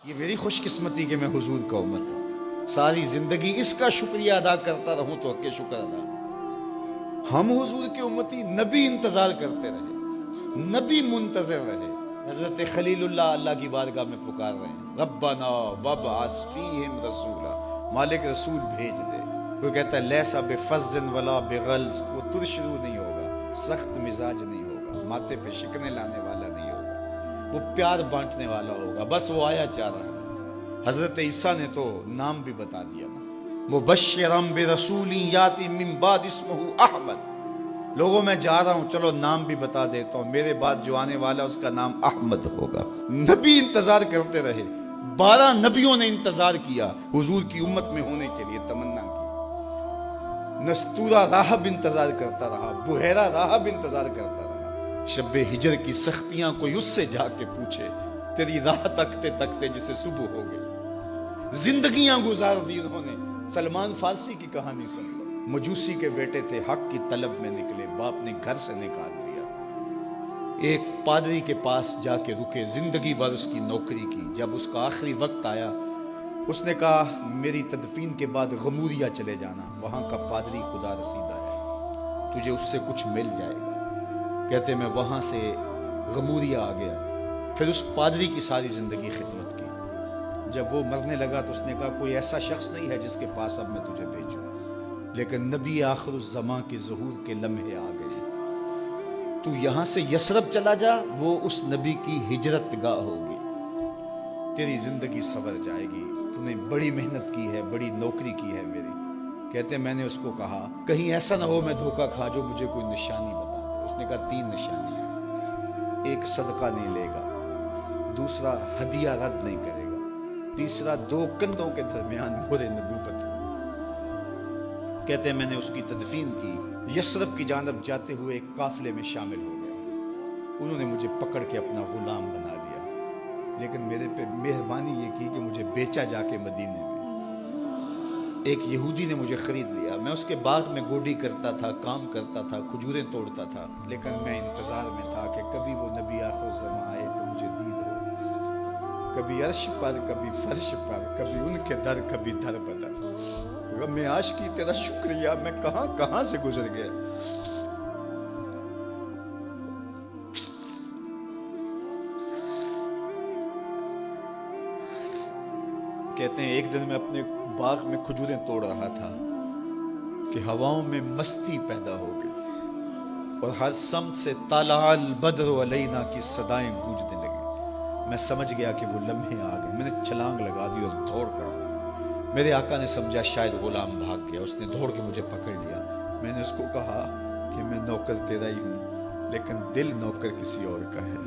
یہ میری خوش قسمتی کہ میں حضور کا امت ہوں، ساری زندگی اس کا شکریہ ادا کرتا رہوں تو حق شکر ادا۔ ہم حضور کے امتی، نبی انتظار کرتے رہے، نبی منتظر رہے۔ حضرت خلیل اللہ کی بارگاہ میں پکار رہے ہیں، ربنا وابعث فیہم رسولا، مالک رسول بھیج دے۔ وہ کہتا ہے لیسا بفظ ولا بغلظ، وہ ترشرو نہیں ہوگا، سخت مزاج نہیں ہوگا، ماتھے پہ شکنے لانے والا نہیں ہوگا، وہ پیار بانٹنے والا ہوگا۔ بس وہ آیا چاہ رہا ہے۔ حضرت عیسیٰ نے تو نام بھی بتا دیا نا، مبشرا برسول یاتی من بعد اسمہ احمد۔ لوگوں میں جا رہا ہوں، چلو نام بھی بتا دیتا ہوں، میرے بعد جو آنے والا اس کا نام احمد ہوگا۔ نبی انتظار کرتے رہے، 12 نبیوں نے انتظار کیا حضور کی امت میں ہونے کے لیے، تمنا کی۔ نستورہ راہب انتظار کرتا رہا، بحیرہ راہب انتظار کرتا رہا۔ شب ہجر کی سختیاں کوئی اس سے جا کے پوچھے، تیری راہ تکتے تکتے جسے صبح ہو گئی۔ زندگیاں گزار دی انہوں نے۔ سلمان فارسی کی کہانی سن لو، مجوسی کے بیٹے تھے، حق کی طلب میں نکلے، باپ نے گھر سے نکال دیا، ایک پادری کے پاس جا کے رکے، زندگی بھر اس کی نوکری کی۔ جب اس کا آخری وقت آیا، اس نے کہا میری تدفین کے بعد غموریہ چلے جانا، وہاں کا پادری خدا رسیدہ ہے، تجھے اس سے کچھ مل جائے گا۔ کہتے میں وہاں سے غموریہ آ گیا، پھر اس پادری کی ساری زندگی خدمت کی۔ جب وہ مرنے لگا تو اس نے کہا کوئی ایسا شخص نہیں ہے جس کے پاس اب میں تجھے بھیجوں، لیکن نبی آخر الزماں کے ظہور کے لمحے آ گئے۔ تو یہاں سے یثرب چلا جا، وہ اس نبی کی ہجرت گاہ ہوگی، تیری زندگی سنور جائے گی، تو نے بڑی محنت کی ہے، بڑی نوکری کی ہے میری۔ کہتے میں نے اس کو کہا کہیں ایسا نہ ہو میں دھوکہ کھا جو مجھے کوئی نشانی بتا دے۔ اس نے کہا 3 نشانیاں، ایک صدقہ نہیں لے گا، دوسرا ہدیہ رد نہیں کرے گا، تیسرا 2 کندھوں کے درمیان مہر نبوت۔ کہتے ہیں میں نے اس کی تدفین کی، یثرب کی جانب جاتے ہوئے ایک قافلے میں شامل ہو گیا۔ انہوں نے مجھے پکڑ کے اپنا غلام بنا لیا، لیکن میرے پہ مہربانی یہ کی کہ مجھے بیچا جا کے مدینے میں۔ ایک یہودی نے مجھے خرید لیا، میں اس کے باغ میں گوڈی کرتا تھا، کام کرتا تھا، کھجوریں توڑتا تھا، لیکن میں انتظار میں تھا کہ کبھی وہ نبی آخر الزماں آئے تو مجھے دید ہو، کبھی عرش پر، کبھی فرش پر، کبھی ان کے در، کبھی در بدر۔ میں عاشقی تیرا شکریہ، میں کہاں کہاں سے گزر گیا۔ کہتے ہیں ایک دن میں اپنے باغ میں کھجوریں توڑ رہا تھا کہ ہواؤں میں مستی پیدا ہو گئی، اور ہر سمت سے طلع البدر علینا کی صدائیں گونجنے لگی۔ میں سمجھ گیا کہ وہ لمحے آ گئے، میں نے چھلانگ لگا دی اور دوڑ پڑا۔ میرے آقا نے سمجھا شاید غلام بھاگ گیا، اس نے دوڑ کے مجھے پکڑ لیا۔ میں نے اس کو کہا کہ میں نوکر تیرا ہی ہوں، لیکن دل نوکر کسی اور کا ہے،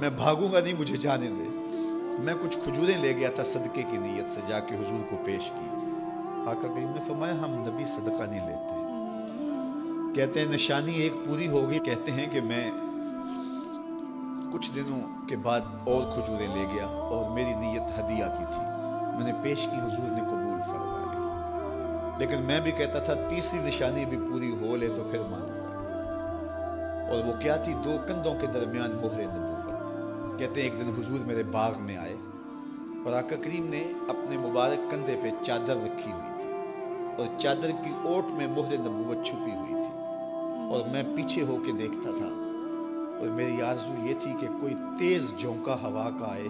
میں بھاگوں گا نہیں، مجھے جانے دے۔ میں کچھ کھجوریں لے گیا تھا صدقے کی نیت سے، جا کے حضور کو پیش کی۔ آقا کریم نے فرمایا ہم نبی صدقہ نہیں لیتے۔ کہتے ہیں نشانی ایک پوری ہو گئی۔ کہتے ہیں کہ میں کچھ دنوں کے بعد اور کھجوریں لے گیا، اور میری نیت ہدیہ کی تھی، میں نے پیش کی، حضور نے قبول فرمائی۔ لیکن میں بھی کہتا تھا تیسری نشانی بھی پوری ہو لے تو پھر مانوں گا، اور وہ کیا تھی؟ 2 کندھوں کے درمیان مہر نبوت۔ کہتے ہیں ایک دن حضور میرے باغ میں آئے، اور آقا کریم نے اپنے مبارک کندھے پہ چادر رکھی ہوئی تھی، اور چادر کی اوٹ میں مہر نبوت چھپی ہوئی تھی، اور میں پیچھے ہو کے دیکھتا تھا، اور میری آرزو یہ تھی کہ کوئی تیز جھونکا ہوا کا آئے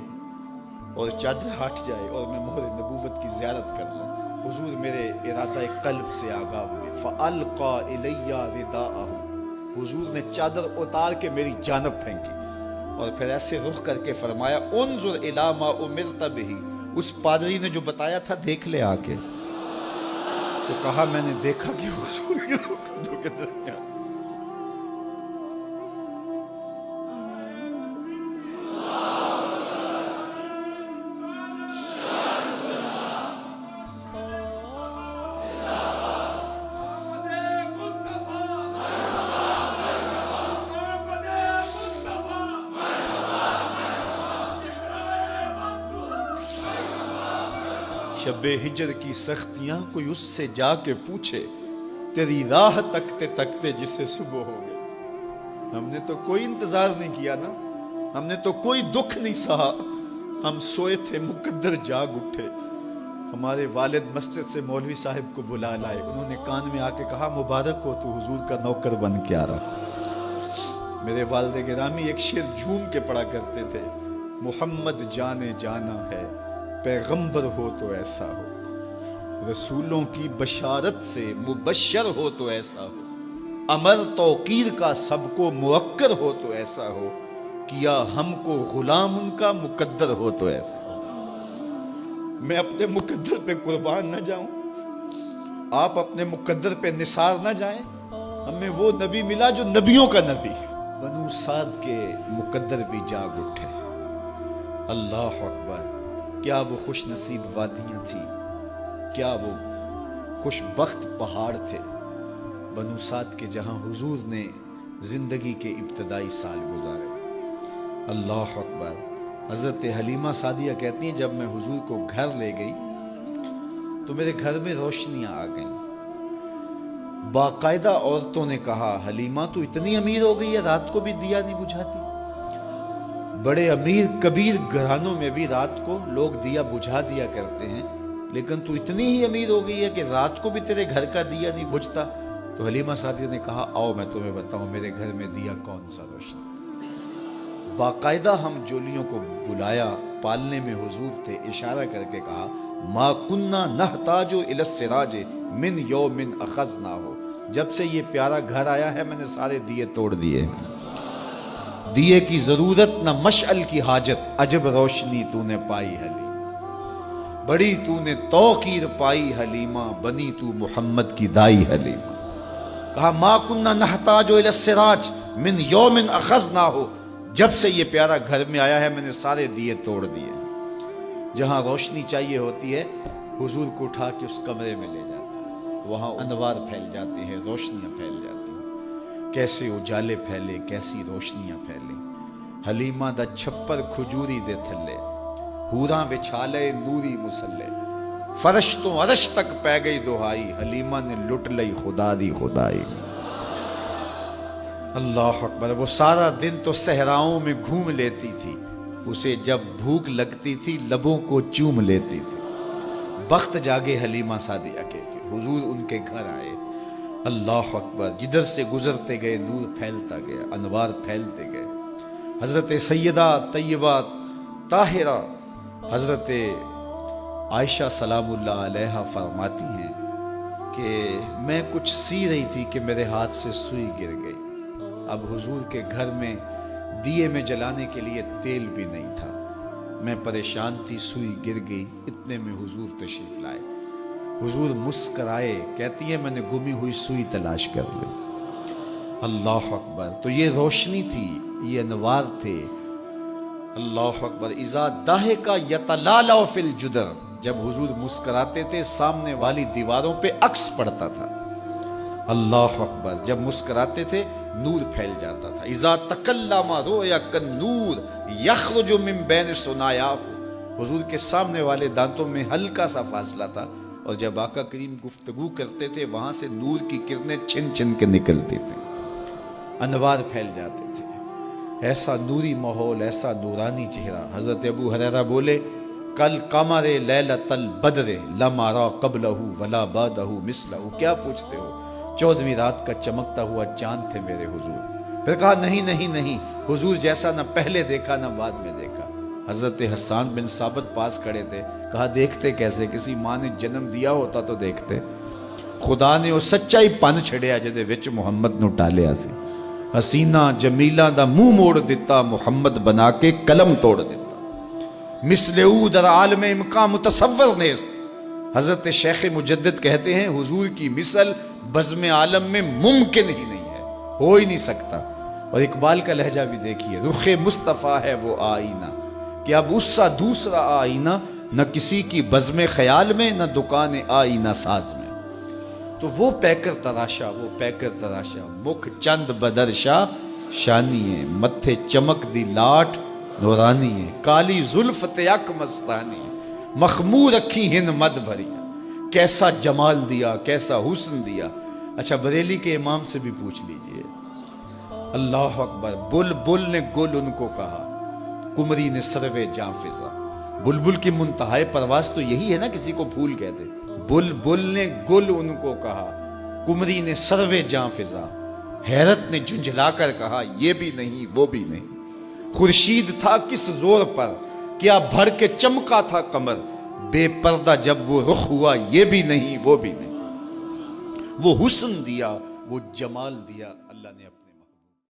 اور چادر ہٹ جائے اور میں مہر نبوت کی زیارت کر لوں۔ حضور میرے ارادہ قلب سے آگاہ ہوئے، فَأَلْقَى إِلَيَّ رِدَاءَهُ، حضور نے چادر اتار کے میری جانب پھینکی، اور پھر ایسے رخ کر کے فرمایا انظر الی ما امرت بہ، اس پادری نے جو بتایا تھا دیکھ لے آ کے۔ تو کہا میں نے دیکھا کہ حضور کے کندھوں کے درمیان۔ شب ہجر کی سختیاں کوئی اس سے جا کے پوچھے، تیری راہ تکتے تکتے جسے صبح ہو گئے۔ ہم نے تو کوئی انتظار نہیں کیا نا، ہم نے تو کوئی دکھ نہیں سہا، ہم سوئے تھے مقدر جاگ اٹھے، ہمارے والد مسجد سے مولوی صاحب کو بلا لائے، انہوں نے کان میں آ کے کہا مبارک ہو تو حضور کا نوکر بن کے آ رہا۔ میرے والد گرامی ایک شعر جھوم کے پڑھا کرتے تھے، محمد جانے جانا ہے، پیغمبر ہو تو ایسا ہو، رسولوں کی بشارت سے مبشر ہو تو ایسا ہو، امر توقیر کا سب کو موکر ہو تو ایسا ہو، کیا ہم کو غلام ان کا مقدر ہو تو ایسا ہو۔ میں اپنے مقدر پہ قربان نہ جاؤں، آپ اپنے مقدر پہ نثار نہ جائیں، ہمیں وہ نبی ملا جو نبیوں کا نبی ہے۔ بنو سعد کے مقدر بھی جاگ اٹھے، اللہ اکبر، کیا وہ خوش نصیب وادیاں تھیں، کیا وہ خوش بخت پہاڑ تھے بنو سعد کے، جہاں حضور نے زندگی کے ابتدائی سال گزارے۔ اللہ اکبر۔ حضرت حلیمہ سعدیہ کہتی ہیں جب میں حضور کو گھر لے گئی تو میرے گھر میں روشنیاں آ گئیں، باقاعدہ عورتوں نے کہا حلیمہ تو اتنی امیر ہو گئی ہے رات کو بھی دیا نہیں بجھاتی۔ بڑے امیر کبیر گھرانوں میں بھی رات کو لوگ دیا بجھا دیا کرتے ہیں، لیکن تو اتنی ہی امیر ہو گئی ہے کہ رات کو بھی تیرے گھر کا دیا نہیں بجھتا۔ تو حلیمہ سعدیہ نے کہا آؤ میں تمہیں بتاؤں میرے گھر میں دیا کون سا روشن۔ باقاعدہ ہم جولیوں کو بلایا، پالنے میں حضور تھے، اشارہ کر کے کہا ما کننا نحتاج الی السراج من یوم اخذناہ، جب سے یہ پیارا گھر آیا ہے میں نے سارے دیے توڑ دیے، دیے کی ضرورت نہ مشعل کی حاجت، عجب روشنی تو نے پائی حلیمہ، بڑی تو نے توقیر پائی حلیمہ، بنی تو محمد کی دائی حلیمہ۔ کہا ما کننا نحتاج الی السراج من یوم اخذناہ، جب سے یہ پیارا گھر میں آیا ہے میں نے سارے دیے توڑ دیے۔ جہاں روشنی چاہیے ہوتی ہے حضور کو اٹھا کے اس کمرے میں لے جاتے ہیں، وہاں انوار پھیل جاتے ہیں، روشنیاں پھیل جاتی ہیں، کیسے اجالے پھیلے، کیسی روشنیاں پھیلیں۔ حلیمہ دا چھپر کھجوری دے تھلے، حوراں وچھالے نوری مسلے، فرش تو عرش تک پہ گئی دہائی، حلیمہ نے لٹ لئی خدا دی خدائی۔ اللہ اکبر۔ وہ سارا دن تو صحراؤں میں گھوم لیتی تھی، اسے جب بھوک لگتی تھی لبوں کو چوم لیتی تھی۔ بخت جاگے حلیمہ سعدیہ کے حضور ان کے گھر آئے، اللہ اکبر، جدھر سے گزرتے گئے نور پھیلتا گیا، انوار پھیلتے گئے۔ حضرت سیدہ طیبہ طاہرہ حضرت عائشہ سلام اللہ علیہا فرماتی ہیں کہ میں کچھ سی رہی تھی کہ میرے ہاتھ سے سوئی گر گئی۔ اب حضور کے گھر میں دیے میں جلانے کے لیے تیل بھی نہیں تھا، میں پریشان تھی، سوئی گر گئی، اتنے میں حضور تشریف لائے۔ حضور مسکرائے، کہتی ہے میں نے گمی ہوئی سوئی تلاش کر لی۔ اللہ اکبر۔ تو یہ روشنی تھی، یہ انوار تھے۔ اللہ اکبر۔ اذا ضحک یتلالع فی الجدر، جب حضور مسکراتے تھے سامنے والی دیواروں پہ عکس پڑتا تھا۔ اللہ اکبر۔ جب مسکراتے تھے نور پھیل جاتا تھا۔ اذا تکلم رؤیا کالنور یخرج من بین ثنایاہ، حضور کے سامنے والے دانتوں میں ہلکا سا فاصلہ تھا، اور جب آقا کریم گفتگو کرتے تھے وہاں سے نور کی کرنیں چھن چھن کے نکلتی تھیں، انوار پھیل جاتے تھے۔ ایسا نوری ماحول، ایسا نورانی چہرہ۔ حضرت ابو ہریرہ بولے کل قمر لیلۃ البدر لم ارى قبلہ ولا بعدہ مثلہ، کیا پوچھتے ہو، 14ویں رات کا چمکتا ہوا چاند تھے میرے حضور۔ پھر کہا نہیں نہیں نہیں، حضور جیسا نہ پہلے دیکھا نہ بعد میں دیکھا۔ حضرت حسان بن ثابت پاس کھڑے تھے، کہا دیکھتے کیسے، کسی ماں نے جنم دیا ہوتا تو دیکھتے۔ خدا نے وہ سچائی پن چھڑیا جدے وچ محمد نو ٹالیا سی، حسینہ جمیلہ دا منہ موڑ دیتا، محمد بنا کے قلم توڑ دیتا۔ مثل او در عالم امکان متصور نیست، حضرت شیخ مجدد کہتے ہیں حضور کی مثل بزم عالم میں ممکن ہی نہیں ہے، ہو ہی نہیں سکتا۔ اور اقبال کا لہجہ بھی دیکھیے، رخ مصطفیٰ ہے وہ آئینہ کہ اب اس سا دوسرا آئینہ، نہ کسی کی بزم خیال میں نہ دکان آئینہ ساز میں۔ تو وہ پیکر تراشا، وہ پیکر تراشا، مکھ چند بدرشا شانی ہے، متھے چمک دی لاٹ نورانی ہے، کالی زلف تیک مستانی ہے، مخمور رکھی ہن مد بھری، کیسا جمال دیا، کیسا حسن دیا۔ اچھا بریلی کے امام سے بھی پوچھ لیجئے، اللہ اکبر، بل بل نے گل ان کو کہا، کمری نے سروے جاں فضا، بلبل کی منتہائے پرواز تو یہی ہے نا، کسی کو پھول کہہ دے. بلبل نے گل ان کو کہا، کمری نے سروے جاں فضا، حیرت نے جھنجھلا کر کہا یہ بھی نہیں وہ بھی نہیں. خورشید تھا کس زور پر، کیا بھر کے چمکا تھا قمر، بے پردہ جب وہ رخ ہوا یہ بھی نہیں وہ بھی نہیں. وہ حسن دیا وہ جمال دیا اللہ نے اپنا.